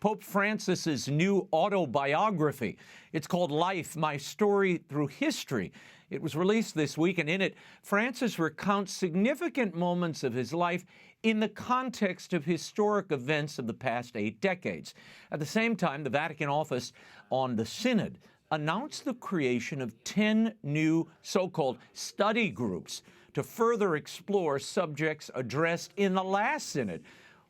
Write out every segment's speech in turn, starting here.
Pope Francis's new autobiography. It's called Life, My Story Through History. It was released this week, and in it, Francis recounts significant moments of his life in the context of historic events of the past 8 decades. At the same time, the Vatican office on the Synod announced the creation of 10 new so-called study groups to further explore subjects addressed in the last Synod.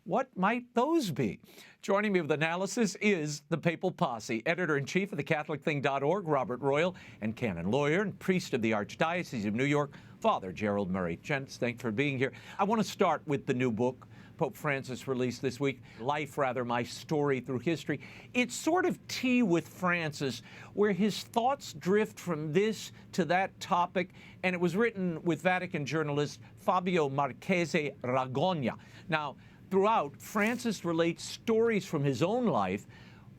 What might those be? Joining me with analysis is the Papal Posse, editor-in-chief of thecatholicthing.org, Robert Royal, and canon lawyer and priest of the Archdiocese of New York, Father Gerald Murray. Gents, thanks for being here. I want to start with the new book Pope Francis released this week, Life, My Story Through History. It's sort of tea with Francis, where his thoughts drift from this to that topic, and it was written with Vatican journalist Fabio Marchese Ragogna. Now, throughout, Francis relates stories from his own life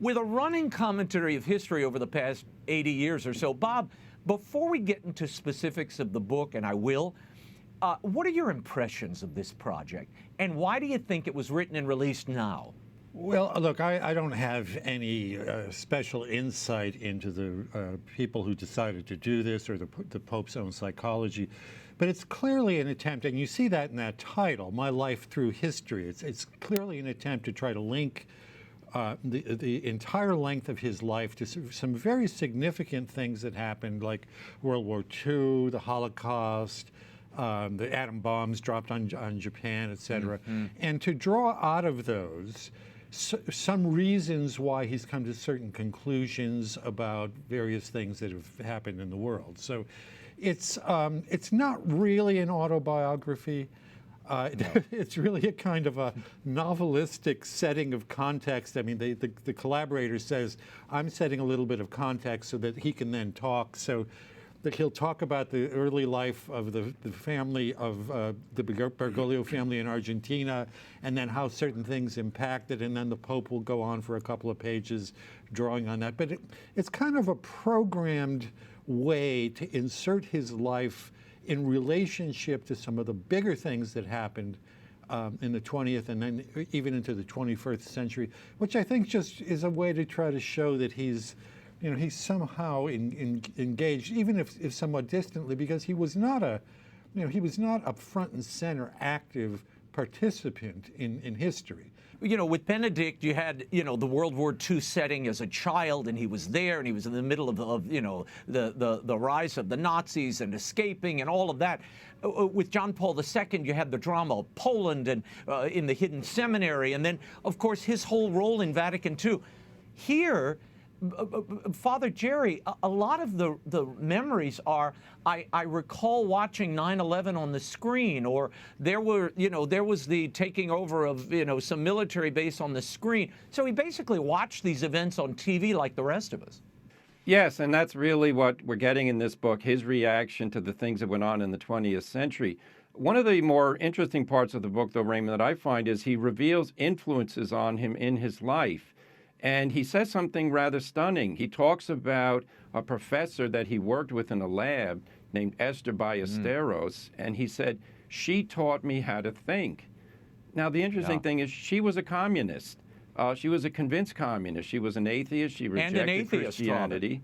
with a running commentary of history over the past 80 years or so. Bob, before we get into specifics of the book, and I will, what are your impressions of this project, and why do you think it was written and released now? Well, look, I don't have any special insight into the people who decided to do this or the Pope's own psychology, but it's clearly an attempt, and you see that in that title, My Life Through History. It's clearly an attempt to try to link the entire length of his life to some very significant things that happened, like World War II, the Holocaust, the atom bombs dropped on Japan, et cetera, and to draw out of those some reasons why he's come to certain conclusions about various things that have happened in the world. So it's not really an autobiography. It's really a kind of a novelistic setting of context. I mean, the collaborator says, I'm setting a little bit of context so that he can then talk. So that he'll talk about the early life of the family of the Bergoglio family in Argentina, and then how certain things impacted, and then the Pope will go on for a couple of pages drawing on that. But it's kind of a programmed way to insert his life in relationship to some of the bigger things that happened in the 20th and then even into the 21st century, which I think just is a way to try to show that he's somehow engaged, even if somewhat distantly, because he was not a front and center active participant in history. With Benedict, you had, the World War II setting as a child, and he was there, and he was in the middle of the rise of the Nazis and escaping and all of that. With John Paul II, you had the drama of Poland and in the hidden seminary, and then, of course, his whole role in Vatican II. Here, Father Jerry, a lot of the memories are, I recall watching 9/11 on the screen, or there was the taking over of, some military base on the screen. So he basically watched these events on TV like the rest of us. Yes, and that's really what we're getting in this book, his reaction to the things that went on in the 20th century. One of the more interesting parts of the book, though, Raymond, that I find is he reveals influences on him in his life. And he says something rather stunning. He talks about a professor that he worked with in a lab named Esther Ballesteros, and he said, she taught me how to think. Now, the interesting thing is she was a communist. She was a convinced communist. She was an atheist. She rejected Christianity.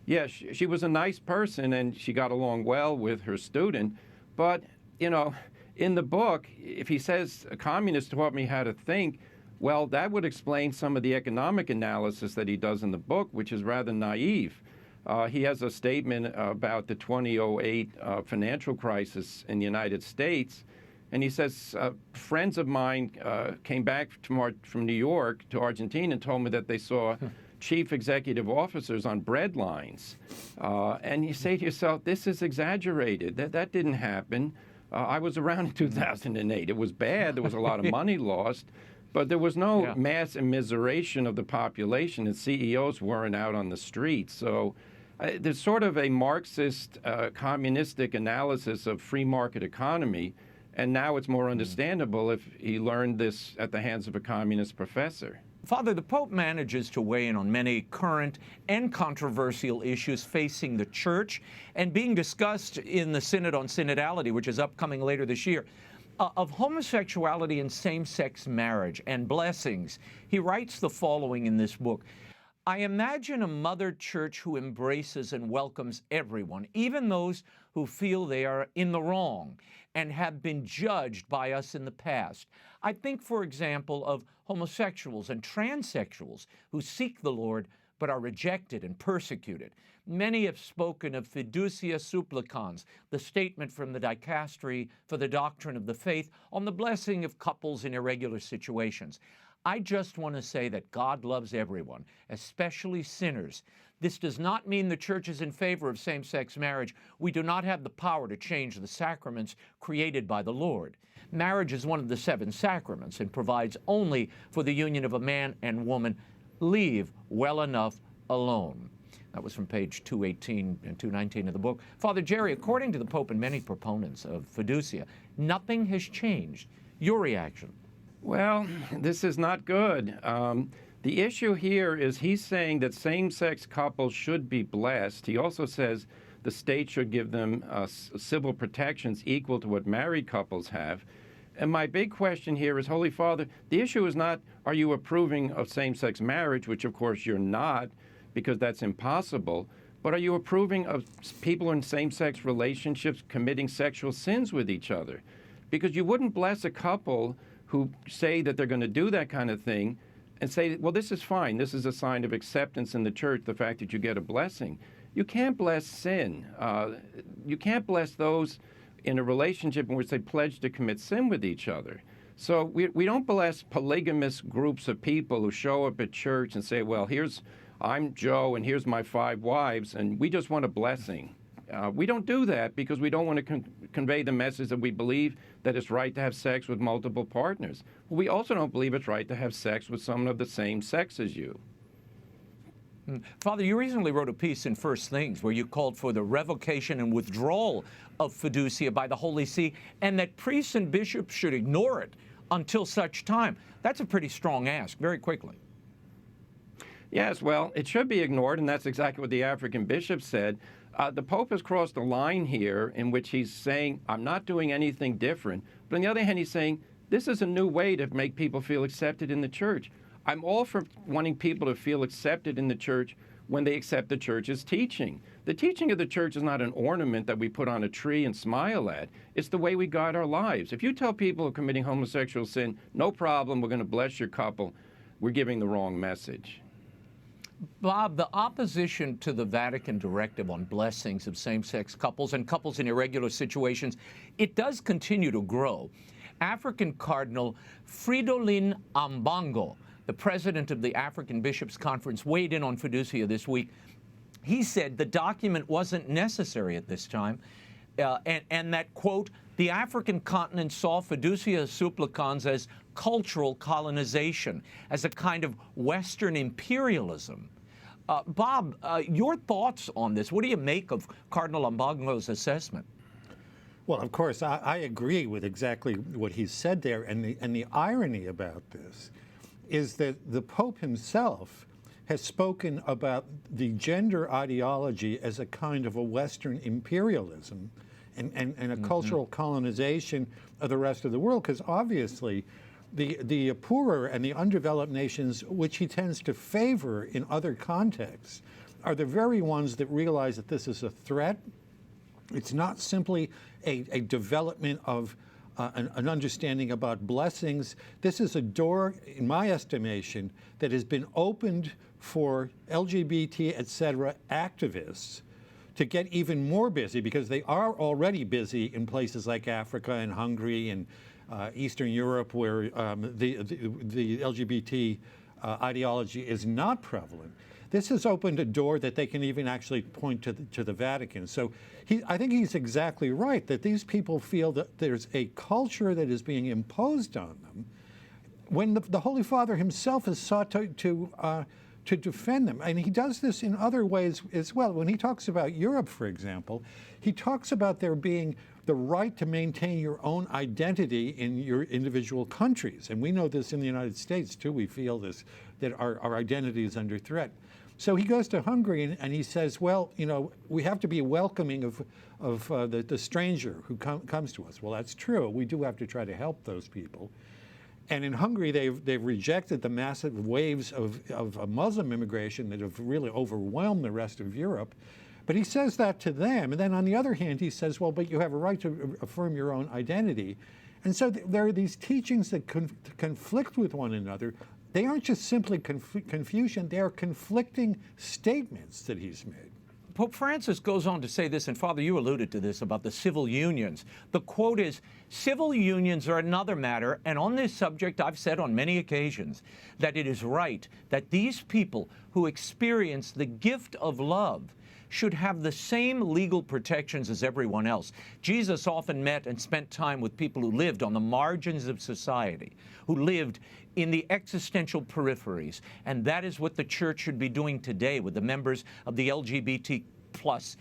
Yeah, she was a nice person, and she got along well with her student. But, in the book, if he says a communist taught me how to think, well, that would explain some of the economic analysis that he does in the book, which is rather naive. He has a statement about the 2008 financial crisis in the United States, and he says, friends of mine came back from New York to Argentina and told me that they saw chief executive officers on bread lines. And you say to yourself, this is exaggerated. That didn't happen. I was around in 2008. It was bad. There was a lot of money lost. But there was no mass immiseration of the population, and CEOs weren't out on the streets. So there's sort of a Marxist, communistic analysis of free market economy, and now it's more understandable if he learned this at the hands of a communist professor. Father, the Pope manages to weigh in on many current and controversial issues facing the Church and being discussed in the Synod on Synodality, which is upcoming later this year. of homosexuality and same-sex marriage and blessings. He writes the following in this book. I imagine a mother church who embraces and welcomes everyone, even those who feel they are in the wrong and have been judged by us in the past. I think, for example, of homosexuals and transsexuals who seek the Lord but are rejected and persecuted. Many have spoken of Fiducia supplicans, the statement from the dicastery for the doctrine of the faith on the blessing of couples in irregular situations. I just want to say that God loves everyone, especially sinners. This does not mean the church is in favor of same-sex marriage. We do not have the power to change the sacraments created by the Lord. Marriage is one of the 7 sacraments and provides only for the union of a man and woman. Leave well enough alone. That was from page 218 and 219 of the book. Father Jerry, according to the Pope and many proponents of Fiducia, nothing has changed. Your reaction? Well, this is not good. The issue here is he's saying that same-sex couples should be blessed. He also says the state should give them civil protections equal to what married couples have. And my big question here is, Holy Father, the issue is not, are you approving of same-sex marriage, which of course you're not, because that's impossible, but are you approving of people in same-sex relationships committing sexual sins with each other? Because you wouldn't bless a couple who say that they're going to do that kind of thing and say, well, this is fine. This is a sign of acceptance in the church, the fact that you get a blessing. You can't bless sin. You can't bless those in a relationship in which they pledge to commit sin with each other. So we don't bless polygamous groups of people who show up at church and say, well, I'm Joe and here's my 5 wives, and we just want a blessing. We don't do that because we don't want to convey the message that we believe that it's right to have sex with multiple partners. We also don't believe it's right to have sex with someone of the same sex as you. Father, you recently wrote a piece in First Things where you called for the revocation and withdrawal of Fiducia by the Holy See, and that priests and bishops should ignore it until such time. That's a pretty strong ask, very quickly. Yes, well, it should be ignored, and that's exactly what the African bishop said. The Pope has crossed a line here in which he's saying, I'm not doing anything different. But on the other hand, he's saying, this is a new way to make people feel accepted in the church. I'm all for wanting people to feel accepted in the church when they accept the church's teaching. The teaching of the church is not an ornament that we put on a tree and smile at. It's the way we guide our lives. If you tell people who are committing homosexual sin, no problem, we're going to bless your couple, we're giving the wrong message. Bob, the opposition to the Vatican directive on blessings of same-sex couples and couples in irregular situations, it does continue to grow. African Cardinal Fridolin Ambongo, the president of the African Bishops' Conference, weighed in on Fiducia this week. He said the document wasn't necessary at this time, and that, quote, the African continent saw Fiducia supplicans as cultural colonization, as a kind of Western imperialism. Bob, your thoughts on this? What do you make of Cardinal Ambongo's assessment? Well, of course, I agree with exactly what he said there, and the irony about this is that the Pope himself has spoken about the gender ideology as a kind of a Western imperialism and a cultural colonization of the rest of the world, because obviously the poorer and the undeveloped nations, which he tends to favor in other contexts, are the very ones that realize that this is a threat. It's not simply a development of an understanding about blessings. This is a door, in my estimation, that has been opened for LGBT, etc., activists to get even more busy, because they are already busy in places like Africa and Hungary and Eastern Europe, where the LGBT ideology is not prevalent. This has opened a door that they can even actually point to the Vatican. So I think he's exactly right that these people feel that there's a culture that is being imposed on them, when the Holy Father himself has sought to to defend them. And he does this in other ways as well. When he talks about Europe, for example, he talks about there being the right to maintain your own identity in your individual countries. And we know this in the United States, too. We feel this, that our identity is under threat. So he goes to Hungary and he says, well, you know, we have to be welcoming of the stranger who comes to us. Well, that's true. We do have to try to help those people. And in Hungary, they've rejected the massive waves of Muslim immigration that have really overwhelmed the rest of Europe. But he says that to them. And then on the other hand, he says, well, but you have a right to affirm your own identity. And so there are these teachings that conflict with one another. They aren't just simply confusion, they are conflicting statements that he's made. Pope Francis goes on to say this, and Father, you alluded to this about the civil unions. The quote is, "Civil unions are another matter, and on this subject I've said on many occasions that it is right that these people who experience the gift of love should have the same legal protections as everyone else." Jesus often met and spent time with people who lived on the margins of society, who lived in the existential peripheries. And that is what the Church should be doing today with the members of the LGBT plus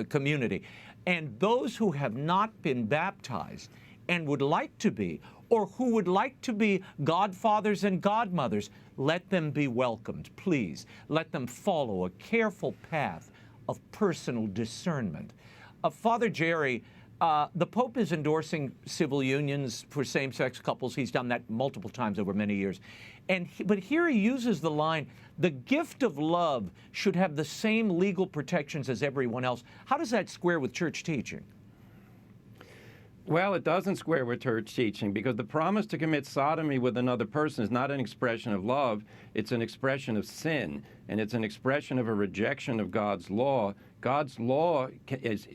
community. And those who have not been baptized and would like to be, or who would like to be godfathers and godmothers, let them be welcomed, please. Let them follow a careful path of personal discernment. Father Jerry, the Pope is endorsing civil unions for same-sex couples. He's done that multiple times over many years. But here he uses the line, the gift of love should have the same legal protections as everyone else. How does that square with church teaching? Well, it doesn't square with church teaching, because the promise to commit sodomy with another person is not an expression of love. It's an expression of sin, and it's an expression of a rejection of God's law. God's law is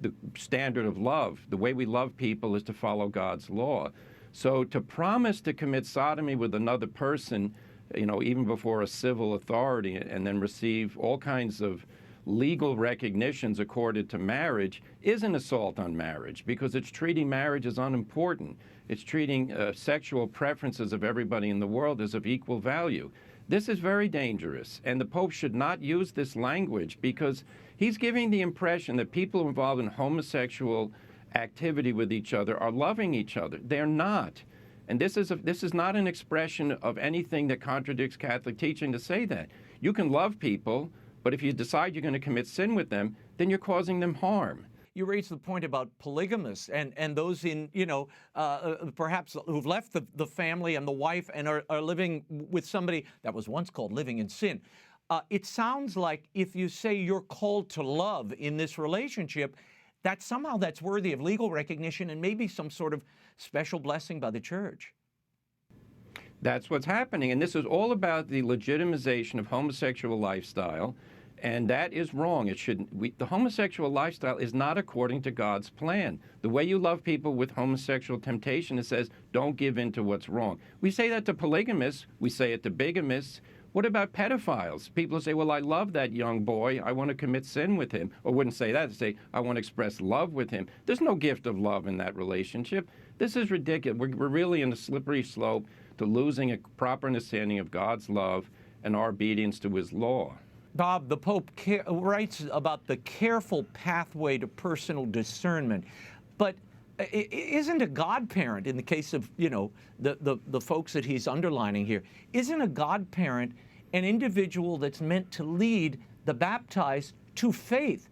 the standard of love. The way we love people is to follow God's law. So to promise to commit sodomy with another person, you know, even before a civil authority, and then receive all kinds of legal recognitions accorded to marriage, is an assault on marriage, because it's treating marriage as unimportant. It's treating sexual preferences of everybody in the world as of equal value. This is very dangerous, and the Pope should not use this language, because he's giving the impression that people involved in homosexual activity with each other are loving each other. They're not. And this is not an expression of anything that contradicts Catholic teaching to say that. You can love people, but if you decide you're going to commit sin with them, then you're causing them harm. You raised the point about polygamists and those in, you know, perhaps who've left the family and the wife and are living with somebody that was once called living in sin. It sounds like if you say you're called to love in this relationship, that somehow that's worthy of legal recognition and maybe some sort of special blessing by the Church. That's what's happening, and this is all about the legitimization of homosexual lifestyle, and that is wrong. It shouldn't. The homosexual lifestyle is not according to God's plan. The way you love people with homosexual temptation, it says, don't give in to what's wrong. We say that to polygamists. We say it to bigamists. What about pedophiles? People say, well, I love that young boy. I want to commit sin with him. Or wouldn't say that. They say, I want to express love with him. There's no gift of love in that relationship. This is ridiculous. We're really in a slippery slope to losing a proper understanding of God's love and our obedience to his law. Bob, the Pope writes about the careful pathway to personal discernment, but isn't a godparent, in the case of, you know, the folks that he's underlining here, isn't a godparent an individual that's meant to lead the baptized to faith?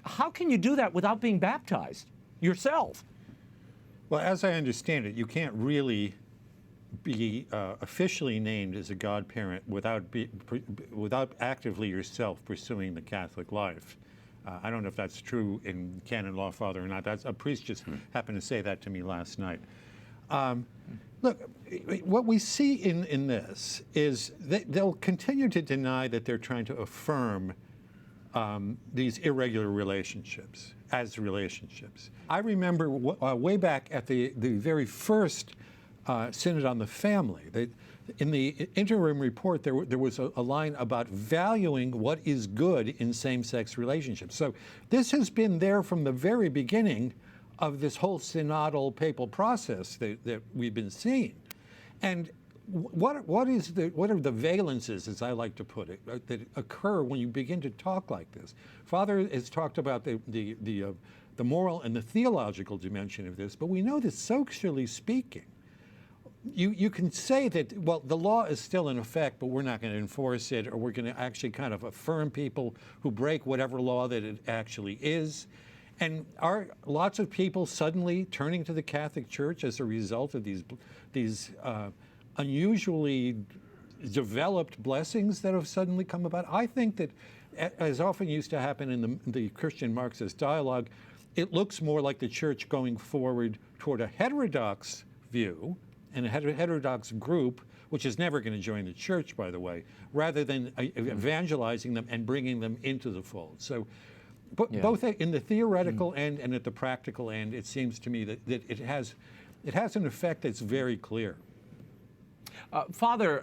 How can you do that without being baptized yourself? Well, as I understand it, you can't really be officially named as a godparent without actively yourself pursuing the Catholic life. I don't know if that's true in canon law, Father, or not. That's, a priest just happened to say that to me last night. Look, what we see in this is that they'll continue to deny that they're trying to affirm these irregular relationships as relationships. I remember way back at the very first Synod on the Family, in the interim report, there was a line about valuing what is good in same-sex relationships. So this has been there from the very beginning of this whole synodal papal process that we've been seeing. And what are the valences, as I like to put it, that occur when you begin to talk like this? Father has talked about the moral and the theological dimension of this, but we know that socially speaking, you can say that, well, the law is still in effect, but we're not going to enforce it, or we're going to actually kind of affirm people who break whatever law that it actually is. And are lots of people suddenly turning to the Catholic Church as a result of these unusually developed blessings that have suddenly come about? I think that, as often used to happen in the Christian Marxist dialogue, it looks more like the Church going forward toward a heterodox view and a heterodox group, which is never going to join the Church, by the way, rather than evangelizing them and bringing them into the fold. So both in the theoretical end and at the practical end, it seems to me that it has an effect that's very clear. Father,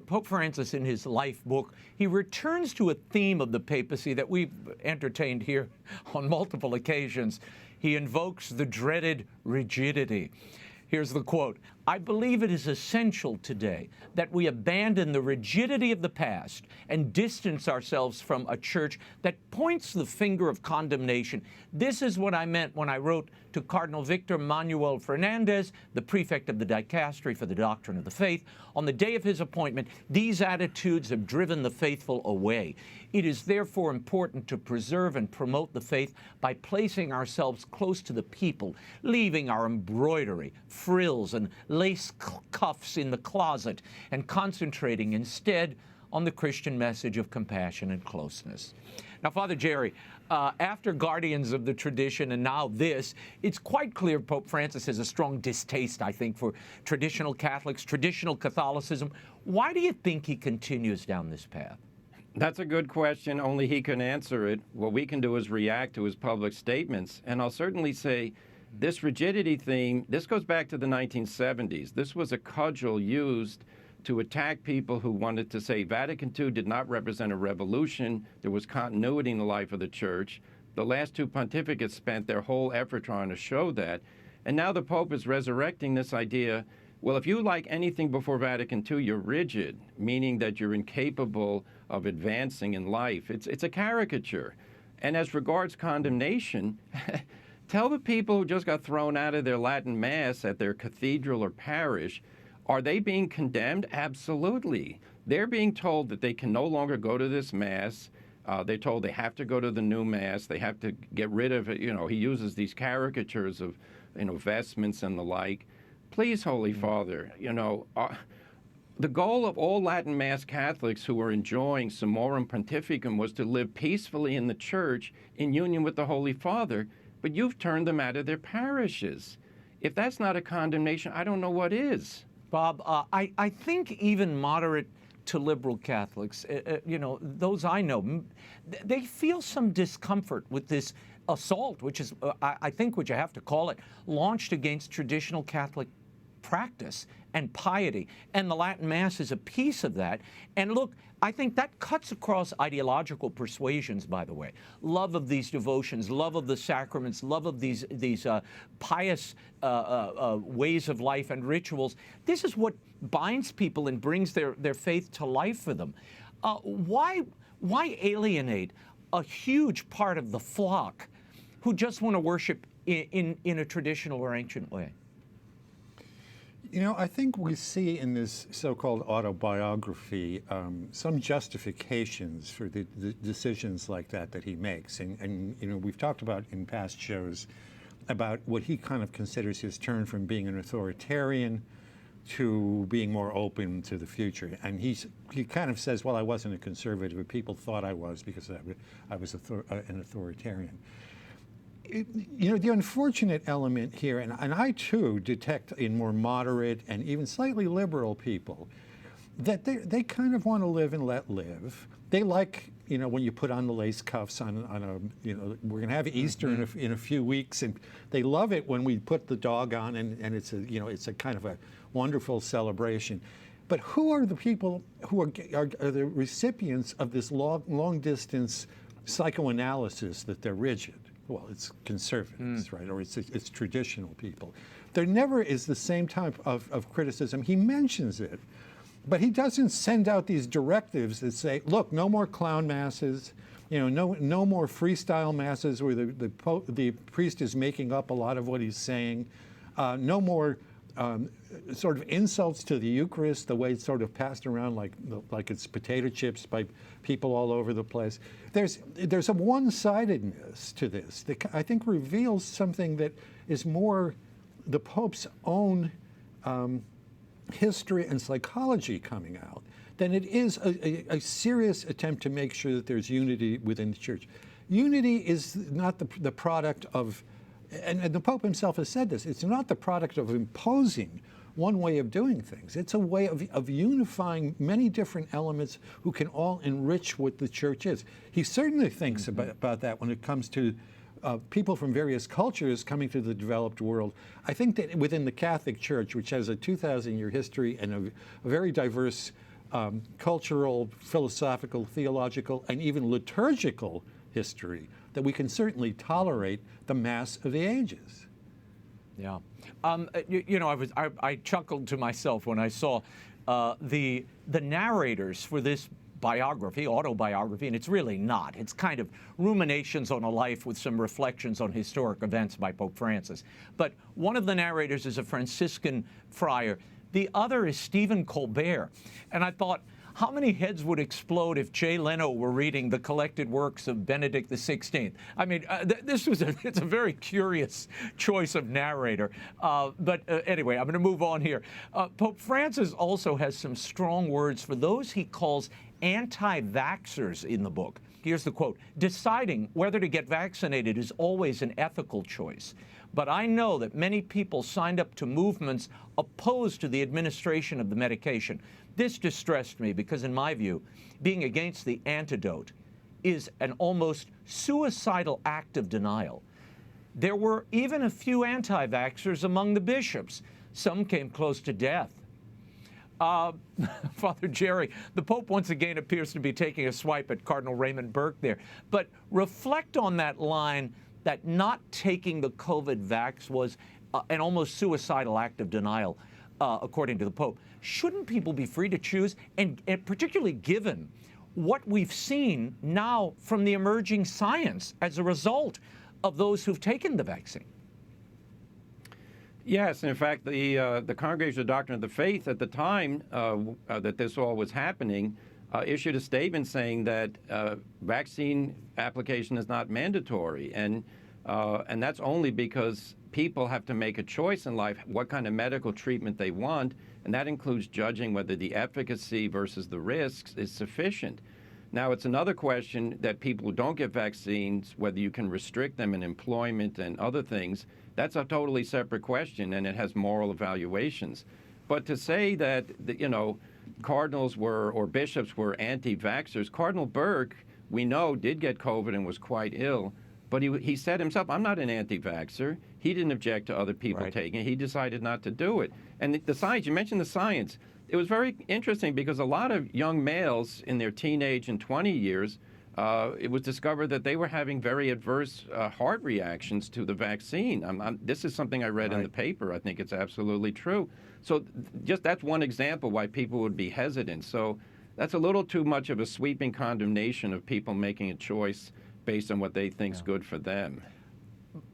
Pope Francis, in his life book, he returns to a theme of the papacy that we've entertained here on multiple occasions. He invokes the dreaded rigidity. Here's the quote: "I believe it is essential today that we abandon the rigidity of the past and distance ourselves from a church that points the finger of condemnation. This is what I meant when I wrote to Cardinal Victor Manuel Fernandez, the prefect of the Dicastery for the Doctrine of the Faith. On the day of his appointment, these attitudes have driven the faithful away. It is therefore important to preserve and promote the faith by placing ourselves close to the people, leaving our embroidery, frills, and lace cuffs in the closet, and concentrating instead on the Christian message of compassion and closeness." Now, Father Jerry, after Guardians of the Tradition and now this, it's quite clear Pope Francis has a strong distaste, I think, for traditional Catholics, traditional Catholicism. Why do you think he continues down this path? That's a good question. Only he can answer it. What we can do is react to his public statements. And I'll certainly say this rigidity theme, this goes back to the 1970s. This was a cudgel used to attack people who wanted to say Vatican II did not represent a revolution. There was continuity in the life of the Church. The last two pontificates spent their whole effort trying to show that. And now the Pope is resurrecting this idea, well, if you like anything before Vatican II, you're rigid, meaning that you're incapable of advancing in life. It's a caricature. And as regards condemnation, tell the people who just got thrown out of their Latin Mass at their cathedral or parish, are they being condemned? Absolutely. They're being told that they can no longer go to this Mass. They're told they have to go to the new Mass. They have to get rid of it. You know, he uses these caricatures of, vestments and the like. Please, Holy Father, the goal of all Latin Mass Catholics who were enjoying Summorum Pontificum was to live peacefully in the Church in union with the Holy Father, but you've turned them out of their parishes. If that's not a condemnation, I don't know what is. Bob, I think even moderate to liberal Catholics, those I know, they feel some discomfort with this assault, which is, I think what you have to call it, launched against traditional Catholic practice and piety. And the Latin Mass is a piece of that. And look, I think that cuts across ideological persuasions, by the way. Love of these devotions, love of the sacraments, love of these pious ways of life and rituals. This is what binds people and brings their faith to life for them. Why alienate a huge part of the flock who just want to worship in a traditional or ancient way? I think we see in this so-called autobiography some justifications for the decisions like that he makes. And we've talked about in past shows about what he kind of considers his turn from being an authoritarian to being more open to the future. And he kind of says, well, I wasn't a conservative, but people thought I was because I was an authoritarian. The unfortunate element here, and I too detect in more moderate and even slightly liberal people, that they kind of want to live and let live. They like, when you put on the lace cuffs on we're going to have Easter in a few weeks, and they love it when we put the dog on, and it's a kind of a wonderful celebration. But who are the people who are the recipients of this long distance psychoanalysis that they're rigid? Well, it's conservatives, right? Or it's traditional people. there never is the same type of criticism. He mentions it, but he doesn't send out these directives that say, look, no more clown masses, no more freestyle masses where the priest is making up a lot of what he's saying, no more sort of insults to the Eucharist, the way it's sort of passed around like it's potato chips by people all over the place. There's a one-sidedness to this that I think reveals something that is more the Pope's own history and psychology coming out than it is a serious attempt to make sure that there's unity within the Church. Unity is not the product of, and the Pope himself has said this, it's not the product of imposing one way of doing things. It's a way of unifying many different elements who can all enrich what the Church is. He certainly thinks about that when it comes to people from various cultures coming to the developed world. I think that within the Catholic Church, which has a 2,000-year history and a very diverse cultural, philosophical, theological, and even liturgical history, that we can certainly tolerate the Mass of the ages. Yeah. I chuckled to myself when I saw the narrators for this biography, autobiography, and it's really not. It's kind of ruminations on a life with some reflections on historic events by Pope Francis. But one of the narrators is a Franciscan friar. The other is Stephen Colbert. And I thought, how many heads would explode if Jay Leno were reading the collected works of Benedict XVI? I mean, it's a very curious choice of narrator. But anyway, I'm going to move on here. Pope Francis also has some strong words for those he calls anti-vaxxers in the book. Here's the quote: "Deciding whether to get vaccinated is always an ethical choice. But I know that many people signed up to movements opposed to the administration of the medication. This distressed me because, in my view, being against the antidote is an almost suicidal act of denial. There were even a few anti-vaxxers among the bishops. Some came close to death." Father Jerry, the Pope once again appears to be taking a swipe at Cardinal Raymond Burke there. But reflect on that line that not taking the COVID vax was an almost suicidal act of denial, according to the Pope. Shouldn't people be free to choose, and particularly given what we've seen now from the emerging science as a result of those who've taken the vaccine? Yes, in fact, the Congregation of Doctrine of the Faith at the time that this all was happening issued a statement saying that vaccine application is not mandatory, and that's only because people have to make a choice in life what kind of medical treatment they want, and that includes judging whether the efficacy versus the risks is sufficient. Now, it's another question that people who don't get vaccines, whether you can restrict them in employment and other things. That's a totally separate question, and it has moral evaluations. But to say that, cardinals or bishops were anti-vaxxers, Cardinal Burke, we know, did get COVID and was quite ill, but he said himself, I'm not an anti-vaxxer. He didn't object to other people taking it. He decided not to do it. And the science, you mentioned the science. It was very interesting because a lot of young males in their teenage and 20 years, it was discovered that they were having very adverse heart reactions to the vaccine. This is something I read in the paper. I think it's absolutely true. So just that's one example why people would be hesitant. So that's a little too much of a sweeping condemnation of people making a choice based on what they think is good for them.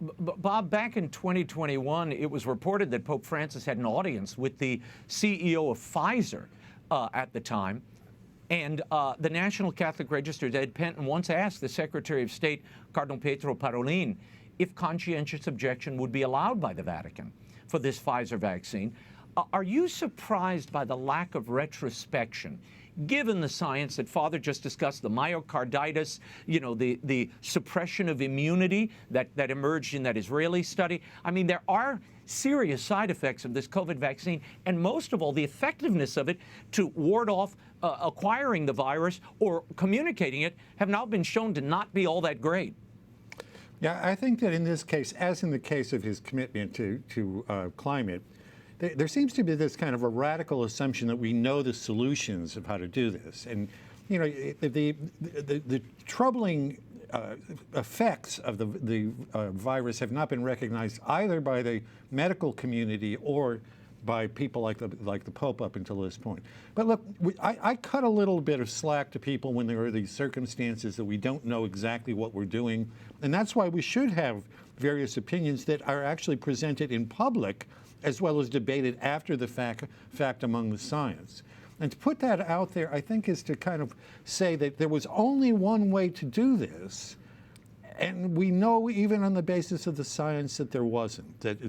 Bob, back in 2021, it was reported that Pope Francis had an audience with the CEO of Pfizer at the time. And the National Catholic Register's Ed Penton once asked the Secretary of State, Cardinal Pietro Parolin, if conscientious objection would be allowed by the Vatican for this Pfizer vaccine. Are you surprised by the lack of retrospection, given the science that Father just discussed, the myocarditis, the suppression of immunity that emerged in that Israeli study? I mean, there are serious side effects of this COVID vaccine, and most of all, the effectiveness of it to ward off acquiring the virus or communicating it have now been shown to not be all that great. Yeah, I think that in this case, as in the case of his commitment to climate, there seems to be this kind of a radical assumption that we know the solutions of how to do this. And, the troubling effects of the virus have not been recognized either by the medical community or by people like the Pope up until this point. But look, I cut a little bit of slack to people when there are these circumstances that we don't know exactly what we're doing, and that's why we should have various opinions that are actually presented in public as well as debated after the fact among the science. And to put that out there, I think, is to kind of say that there was only one way to do this, and we know even on the basis of the science that there wasn't, that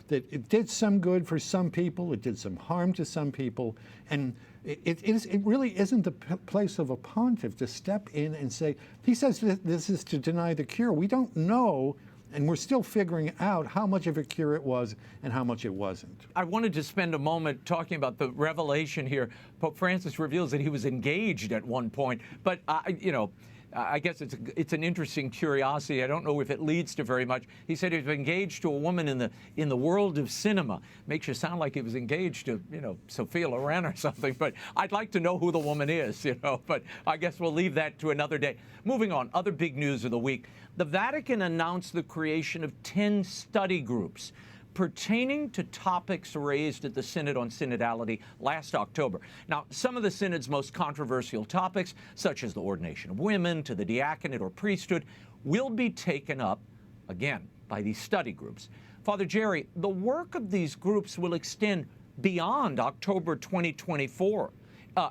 it did some good for some people, it did some harm to some people, and it really isn't the place of a pontiff to step in and say, he says this is to deny the cure. We don't know, and we're still figuring out how much of a cure it was and how much it wasn't. I wanted to spend a moment talking about the revelation here. Pope Francis reveals that he was engaged at one point, but I guess it's an interesting curiosity. I don't know if it leads to very much. He said he was engaged to a woman in the world of cinema. Makes you sound like he was engaged to, Sophia Loren or something. But I'd like to know who the woman is, But I guess we'll leave that to another day. Moving on, other big news of the week. The Vatican announced the creation of 10 study groups pertaining to topics raised at the Synod on Synodality last October. Now, some of the Synod's most controversial topics, such as the ordination of women to the diaconate or priesthood, will be taken up, again, by these study groups. Father Jerry, the work of these groups will extend beyond October 2024,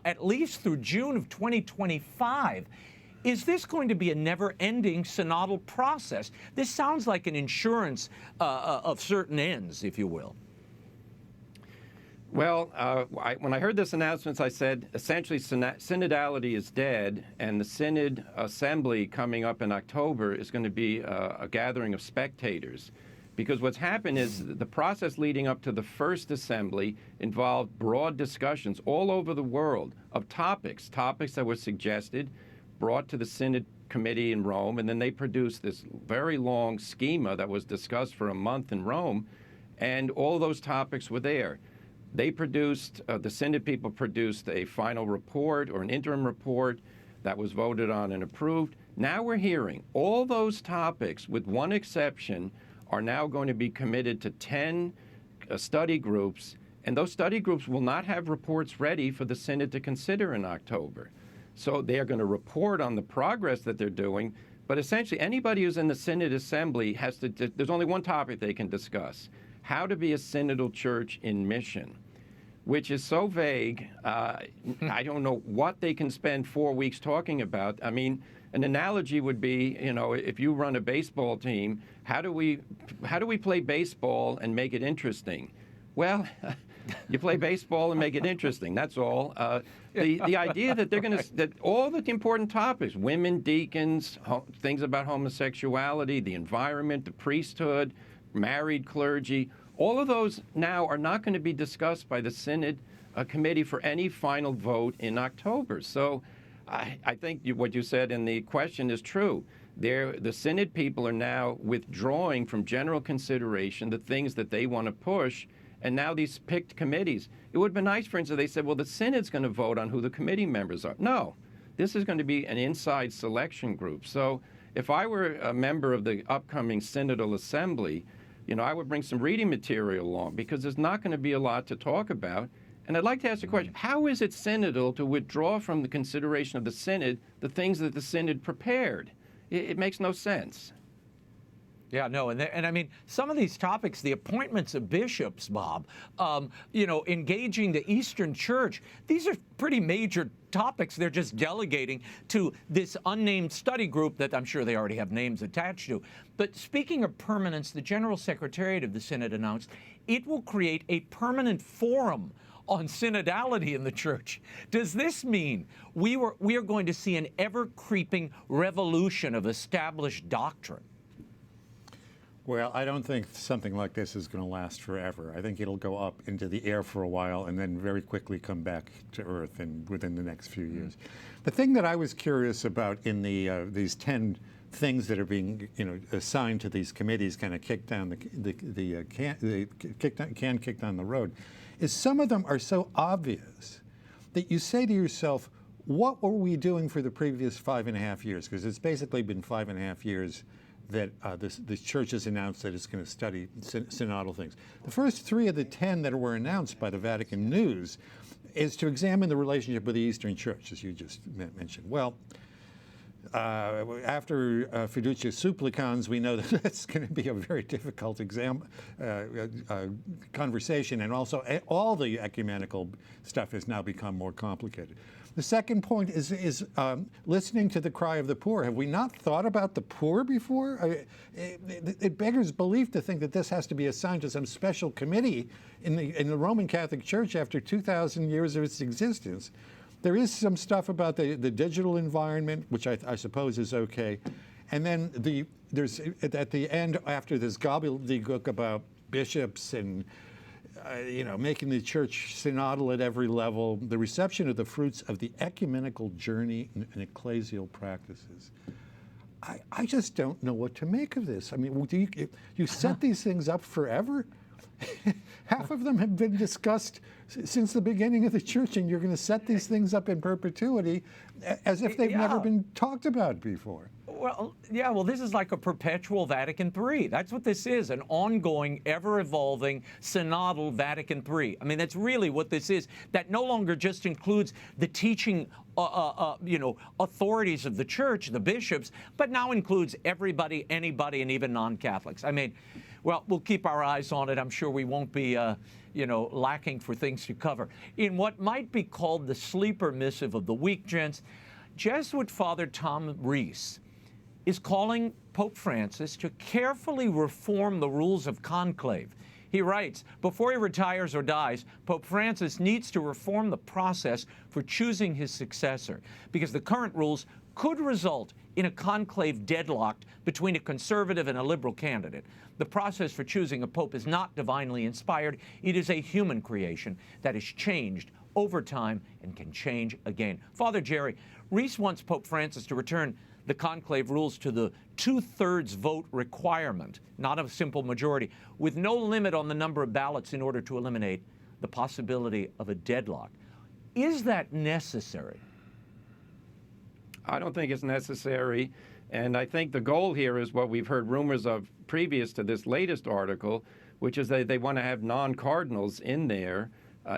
at least through June of 2025. Is this going to be a never-ending synodal process? This sounds like an insurance of certain ends, if you will. Well, when I heard this announcement, I said, essentially, synodality is dead, and the Synod Assembly coming up in October is going to be a gathering of spectators. Because what's happened is the process leading up to the first assembly involved broad discussions all over the world of topics that were suggested, brought to the Synod Committee in Rome, and then they produced this very long schema that was discussed for a month in Rome, and all those topics were there. They produced, the Synod people produced a final report or an interim report that was voted on and approved. Now we're hearing all those topics, with one exception, are now going to be committed to 10 study groups, and those study groups will not have reports ready for the Synod to consider in October. So they are going to report on the progress that they're doing, but essentially anybody who's in the Synod Assembly there's only one topic they can discuss: how to be a synodal church in mission, which is so vague. I don't know what they can spend 4 weeks talking about. I mean, an analogy would be, if you run a baseball team, how do we play baseball and make it interesting? Well, you play baseball and make it interesting. That's all. The idea that that all the important topics, women, deacons, things about homosexuality, the environment, the priesthood, married clergy, all of those now are not going to be discussed by the Synod Committee for any final vote in October. So I think what you said in the question is true. The Synod people are now withdrawing from general consideration the things that they want to push. And now these picked committees. It would have been nice, for instance, they said, well, the Synod's going to vote on who the committee members are. No, this is going to be an inside selection group. So if I were a member of the upcoming Synodal Assembly, I would bring some reading material along, because there's not going to be a lot to talk about. And I'd like to ask the question, how is it synodal to withdraw from the consideration of the Synod the things that the Synod prepared? It makes no sense. Yeah, no, and I mean, some of these topics, the appointments of bishops, Bob, engaging the Eastern Church, these are pretty major topics. They're just delegating to this unnamed study group that I'm sure they already have names attached to. But speaking of permanence, the General Secretariat of the Synod announced it will create a permanent forum on synodality in the church. Does this mean we are going to see an ever-creeping revolution of established doctrine? Well, I don't think something like this is going to last forever. I think it'll go up into the air for a while and then very quickly come back to earth within the next few years. The thing that I was curious about in these 10 things that are being assigned to these committees, kind of kicked down the can kicked down the road, is some of them are so obvious that you say to yourself, what were we doing for the previous 5.5 years? Because it's basically been 5.5 years that this church has announced that it's going to study synodal things. The first 3 of the 10 that were announced by the Vatican News is to examine the relationship with the Eastern Church, as you just mentioned. Well, after Fiducia Supplicans, we know that that's going to be a very difficult conversation, and also all the ecumenical stuff has now become more complicated. The second point is listening to the cry of the poor. Have we not thought about the poor before? It beggars belief to think that this has to be assigned to some special committee in the Roman Catholic Church after 2,000 years of its existence. There is some stuff about the digital environment, which I suppose is okay. And then there's at the end, after this gobbledygook about bishops and making the church synodal at every level, the reception of the fruits of the ecumenical journey and ecclesial practices. I just don't know what to make of this. I mean, you set these things up forever? Half of them have been discussed since the beginning of the church, and you're going to set these things up in perpetuity as if they've never been talked about before. Well, yeah, well, this is like a perpetual Vatican III. That's what this is, an ongoing, ever-evolving, synodal Vatican III. I mean, that's really what this is. That no longer just includes the teaching, authorities of the church, the bishops, but now includes everybody, anybody, and even non-Catholics. I mean, well, we'll keep our eyes on it. I'm sure we won't be, lacking for things to cover. In what might be called the sleeper missive of the week, gents, Jesuit Father Tom Rees is calling Pope Francis to carefully reform the rules of Conclave. He writes, before he retires or dies, Pope Francis needs to reform the process for choosing his successor, because the current rules could result in a conclave deadlocked between a conservative and a liberal candidate. The process for choosing a pope is not divinely inspired. It is a human creation that has changed over time and can change again. Father Jerry, Rees wants Pope Francis to return the conclave rules to the 2/3 vote requirement, not a simple majority, with no limit on the number of ballots in order to eliminate the possibility of a deadlock. Is that necessary? I don't think it's necessary. And I think the goal here is what we've heard rumors of previous to this latest article, which is that they want to have non-cardinals in there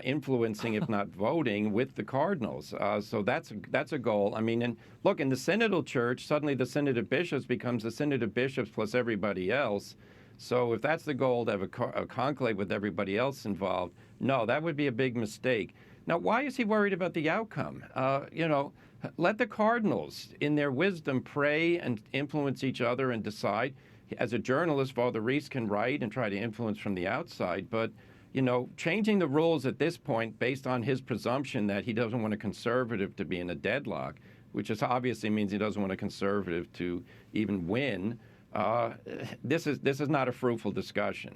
influencing, if not voting, with the cardinals. So that's a goal. I mean, and look, in the synodal church, suddenly the synod of bishops becomes the synod of bishops plus everybody else. So if that's the goal, to have a conclave with everybody else involved, no, that would be a big mistake. Now, why is he worried about the outcome? Let the cardinals, in their wisdom, pray and influence each other and decide. As a journalist, Father Rees can write and try to influence from the outside, but changing the rules at this point based on his presumption that he doesn't want a conservative to be in a deadlock, which is obviously means he doesn't want a conservative to even win, this is not a fruitful discussion.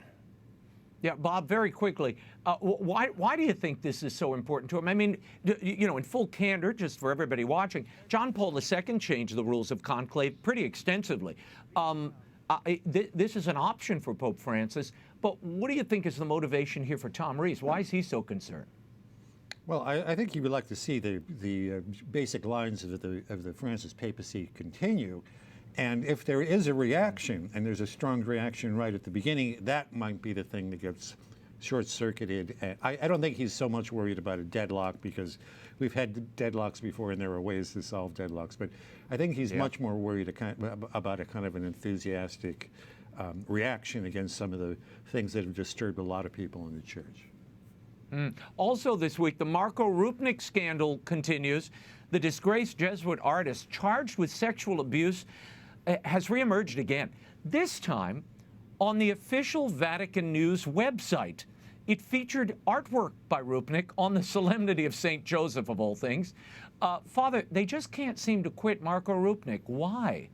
Yeah, Bob, very quickly, why do you think this is so important to him? I mean, in full candor, just for everybody watching, John Paul II changed the rules of conclave pretty extensively. This is an option for Pope Francis, but what do you think is the motivation here for Tom Rees? Why is he so concerned? Well, I think he would like to see the basic lines of the Francis papacy continue. And if there is a reaction, and there's a strong reaction right at the beginning, that might be the thing that gets short-circuited. I don't think he's so much worried about a deadlock, because we've had deadlocks before and there are ways to solve deadlocks. But I think he's much more worried about a kind of an enthusiastic reaction against some of the things that have disturbed a lot of people in the church. Also this week, the Marco Rupnik scandal continues. The disgraced Jesuit artist charged with sexual abuse has reemerged again, this time on the official Vatican News website. It featured artwork by Rupnik on the Solemnity of St. Joseph, of all things. Father, they just can't seem to quit Marco Rupnik. Why?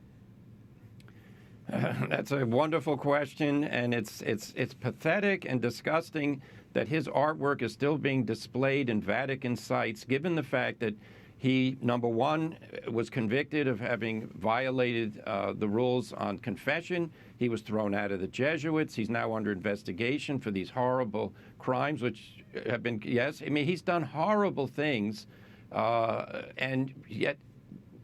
That's a wonderful question, and it's pathetic and disgusting that his artwork is still being displayed in Vatican sites, given the fact that he, number one, was convicted of having violated the rules on confession. He was thrown out of the Jesuits. He's now under investigation for these horrible crimes, which have been, yes, I mean, he's done horrible things And yet,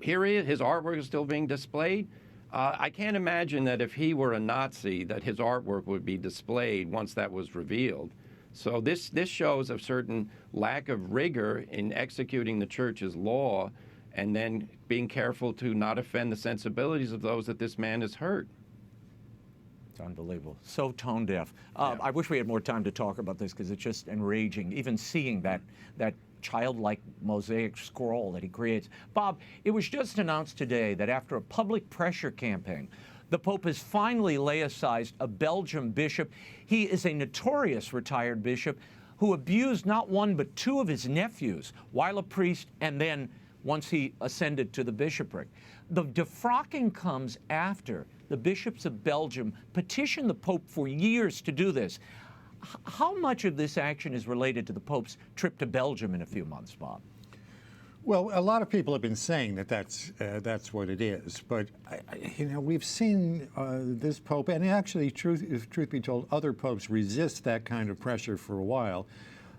here he is, his artwork is still being displayed. I can't imagine that if he were a Nazi, that his artwork would be displayed once that was revealed. So this shows a certain lack of rigor in executing the church's law, and then being careful to not offend the sensibilities of those that this man has hurt. It's unbelievable. So tone deaf. I wish we had more time to talk about this because it's just enraging, even seeing that childlike mosaic scroll that he creates. Bob, it was just announced today that after a public pressure campaign, the Pope has finally laicized a Belgian bishop. He is a notorious retired bishop who abused not one but two of his nephews while a priest, and then once he ascended to the bishopric. The defrocking comes after the bishops of Belgium petitioned the Pope for years to do this. How much of this action is related to the Pope's trip to Belgium in a few months, Bob? Well, a lot of people have been saying that that's what it is, but we've seen this Pope, and actually, truth be told, other popes resist that kind of pressure for a while.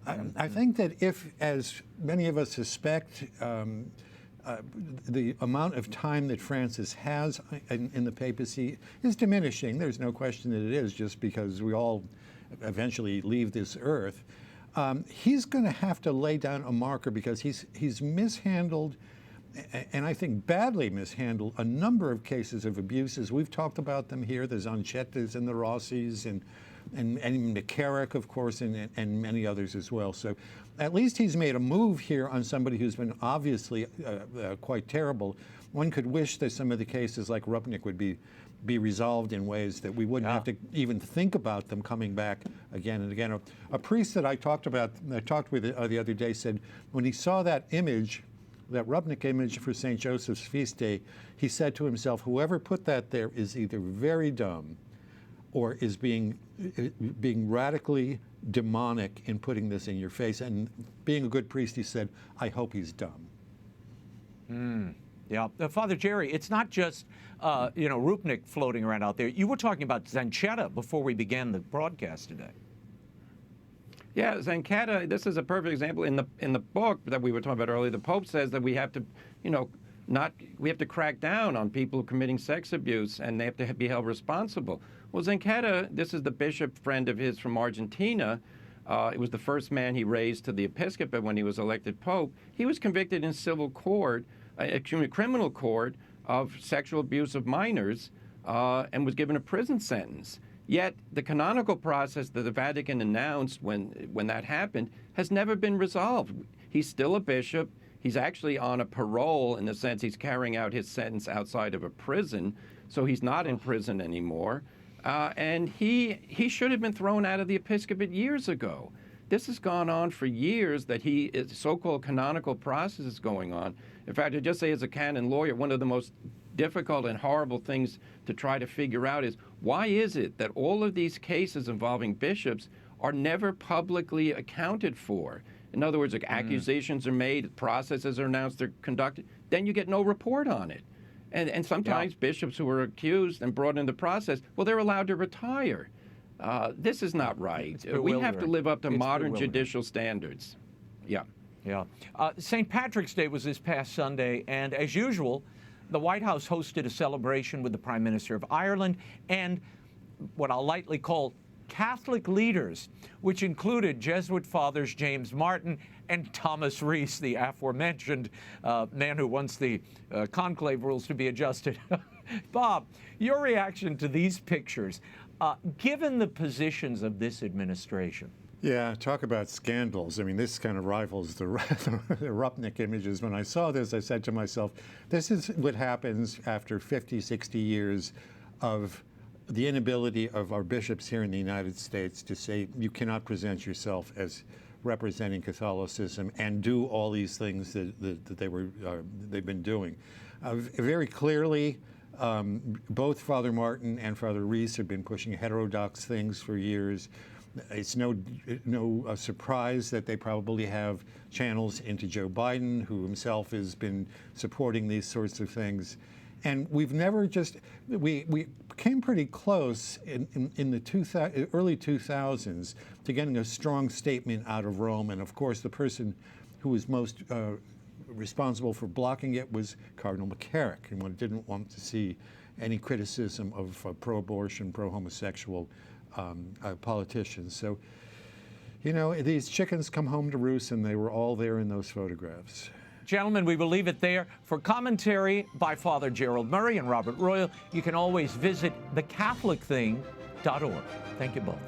I think that if, as many of us suspect, the amount of time that Francis has in the papacy is diminishing. There's no question that it is, just because we all eventually leave this earth. He's going to have to lay down a marker because he's mishandled, and I think badly mishandled, a number of cases of abuses. We've talked about them here. The Zanchettas and the Rossis and McCarrick, of course, and many others as well. So at least he's made a move here on somebody who's been obviously quite terrible. One could wish that some of the cases like Rupnik would be resolved in ways that we wouldn't have to even think about them coming back again and again. A priest that I talked with the other day said when he saw that image, that Rupnik image for St. Joseph's feast day, he said to himself, whoever put that there is either very dumb or is being radically demonic in putting this in your face. And being a good priest, he said, I hope he's dumb. Yeah, Father Jerry, it's not just Rupnik floating around out there. You were talking about Zanchetta before we began the broadcast today. Yeah, Zanchetta. This is a perfect example in the book that we were talking about earlier. The Pope says that we have to, we have to crack down on people committing sex abuse, and they have to be held responsible. Well, Zanchetta, this is the bishop friend of his from Argentina. It was the first man he raised to the episcopate when he was elected Pope. He was convicted in civil court, criminal court, of sexual abuse of minors and was given a prison sentence. Yet the canonical process that the Vatican announced when that happened has never been resolved. He's still a bishop. He's actually on a parole in the sense he's carrying out his sentence outside of a prison, so he's not in prison anymore. And he should have been thrown out of the episcopate years ago. This has gone on for years, that so-called canonical process is going on. In fact, I just say as a canon lawyer, one of the most difficult and horrible things to try to figure out is why is it that all of these cases involving bishops are never publicly accounted for? In other words, accusations are made, processes are announced, they're conducted, then you get no report on it. And sometimes bishops who are accused and brought into the process, well, they're allowed to retire. This is not right. We have to live up to modern judicial standards. Yeah. Yeah. St. Patrick's Day was this past Sunday, and as usual, the White House hosted a celebration with the Prime Minister of Ireland and what I'll lightly call Catholic leaders, which included Jesuit fathers James Martin and Thomas Rees, the aforementioned man who wants the Conclave rules to be adjusted. Bob, your reaction to these pictures, given the positions of this administration? Yeah, talk about scandals. I mean, this kind of rivals the Rupnik images. When I saw this, I said to myself, this is what happens after 50, 60 years of the inability of our bishops here in the United States to say you cannot present yourself as representing Catholicism and do all these things that they've been doing. Very clearly, both Father Martin and Father Rees have been pushing heterodox things for years. It's no surprise that they probably have channels into Joe Biden, who himself has been supporting these sorts of things. And we've never we came pretty close in the early 2000s to getting a strong statement out of Rome. And of course, the person who was most responsible for blocking it was Cardinal McCarrick, and one didn't want to see any criticism of pro-abortion, pro-homosexual politicians. So, you know, these chickens come home to roost, and they were all there in those photographs. Gentlemen, we will leave it there. For commentary by Father Gerald Murray and Robert Royal, you can always visit thecatholicthing.org. Thank you both.